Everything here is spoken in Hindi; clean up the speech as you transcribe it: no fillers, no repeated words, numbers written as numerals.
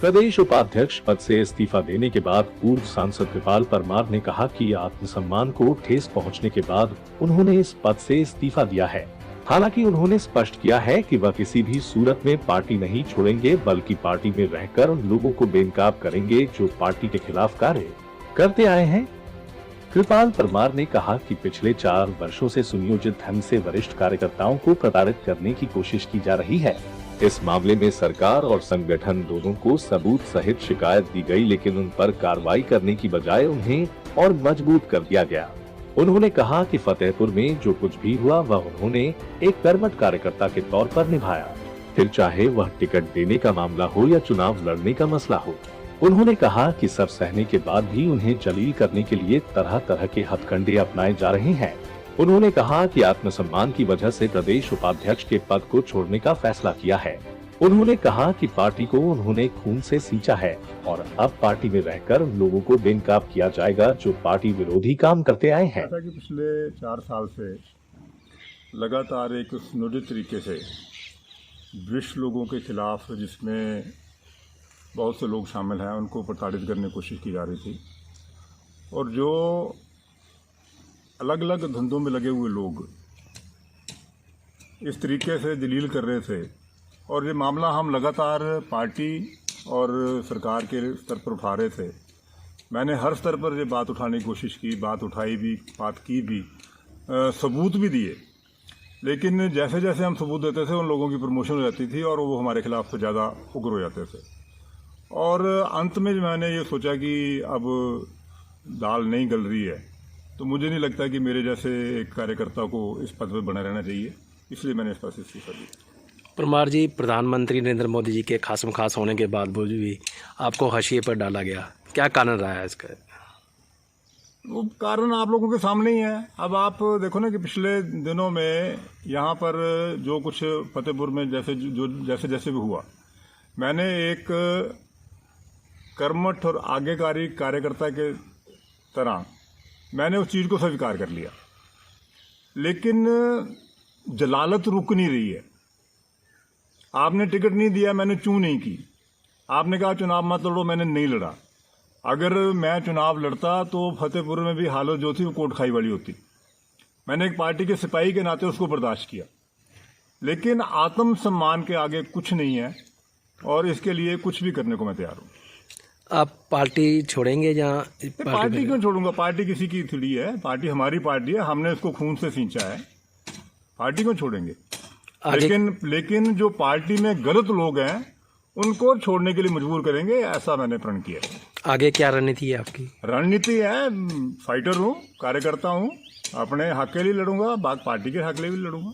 प्रदेश उपाध्यक्ष पद से इस्तीफा देने के बाद पूर्व सांसद कृपाल परमार ने कहा कि आत्मसम्मान को ठेस पहुंचने के बाद उन्होंने इस पद से इस्तीफा दिया है। हालांकि उन्होंने स्पष्ट किया है कि वह किसी भी सूरत में पार्टी नहीं छोड़ेंगे, बल्कि पार्टी में रहकर उन लोगों को बेनकाब करेंगे जो पार्टी के खिलाफ कार्य करते आए हैं। कृपाल परमार ने कहा कि पिछले 4 वर्षों से सुनियोजित ढंग से वरिष्ठ कार्यकर्ताओं को प्रताड़ित करने की कोशिश की जा रही है। इस मामले में सरकार और संगठन दोनों को सबूत सहित शिकायत दी गई, लेकिन उन पर कार्रवाई करने की बजाय उन्हें और मजबूत कर दिया गया। उन्होंने कहा कि फतेहपुर में जो कुछ भी हुआ वह उन्होंने एक कर्मठ कार्यकर्ता के तौर पर निभाया, फिर चाहे वह टिकट देने का मामला हो या चुनाव लड़ने का मसला हो। उन्होंने कहा कि सब सहने के बाद भी उन्हें जलील करने के लिए तरह तरह के हथकंडे अपनाए जा रहे हैं। उन्होंने कहा कि आत्मसम्मान की वजह से प्रदेश उपाध्यक्ष के पद को छोड़ने का फैसला किया है। उन्होंने कहा कि पार्टी को उन्होंने खून से सींचा है और अब पार्टी में रहकर उन लोगों को बेनकाब किया जाएगा जो पार्टी विरोधी काम करते आए हैं। कि पिछले 4 साल से लगातार एक सुनियोजित तरीके से वरिष्ठ लोगों के खिलाफ, जिसमें बहुत से लोग शामिल हैं, उनको प्रताड़ित करने की कोशिश की जा रही थी और जो अलग अलग धंधों में लगे हुए लोग इस तरीके से जलील कर रहे थे। और ये मामला हम लगातार पार्टी और सरकार के स्तर पर उठा रहे थे। मैंने हर स्तर पर ये बात उठाने की कोशिश की, बात उठाई भी, बात की भी, सबूत भी दिए, लेकिन जैसे जैसे हम सबूत देते थे उन लोगों की प्रमोशन हो जाती थी और वो हमारे खिलाफ तो ज़्यादा उग्र हो जाते थे। और अंत में मैंने ये सोचा कि अब दाल नहीं गल रही है, तो मुझे नहीं लगता कि मेरे जैसे एक कार्यकर्ता को इस पद पर बना रहना चाहिए, इसलिए मैंने इस पद से इस्तीफा दिया। परमार जी, प्रधानमंत्री नरेंद्र मोदी जी के खासम खास होने के बाद भी आपको हाशिए पर डाला गया, क्या कारण रहा है इसका? वो कारण आप लोगों के सामने ही है। अब आप देखो ना कि पिछले दिनों में यहाँ पर जो कुछ फतेहपुर में जैसे जैसे भी हुआ, मैंने एक कर्मठ और आज्ञाकारी कार्यकर्ता के तरह मैंने उस चीज़ को स्वीकार कर लिया, लेकिन जलालत रुक नहीं रही है। आपने टिकट नहीं दिया, मैंने चूं नहीं की। आपने कहा चुनाव मत लड़ो, मैंने नहीं लड़ा। अगर मैं चुनाव लड़ता तो फतेहपुर में भी हालत जो थी वो कोट खाई वाली होती। मैंने एक पार्टी के सिपाही के नाते उसको बर्दाश्त किया, लेकिन आत्मसम्मान के आगे कुछ नहीं है और इसके लिए कुछ भी करने को मैं तैयार हूँ। आप पार्टी छोड़ेंगे या पार्टी क्यों छोड़ूंगा? पार्टी किसी की थोड़ी है, पार्टी हमारी पार्टी है, हमने उसको खून से सींचा है, पार्टी क्यों छोड़ेंगे? लेकिन जो पार्टी में गलत लोग हैं उनको छोड़ने के लिए मजबूर करेंगे, ऐसा मैंने प्रण किया है। आगे क्या रणनीति है आपकी? रणनीति है, फाइटर हूँ, कार्यकर्ता हूँ, अपने हक के लिए लड़ूंगा, पार्टी के हक के लिए भी लड़ूंगा।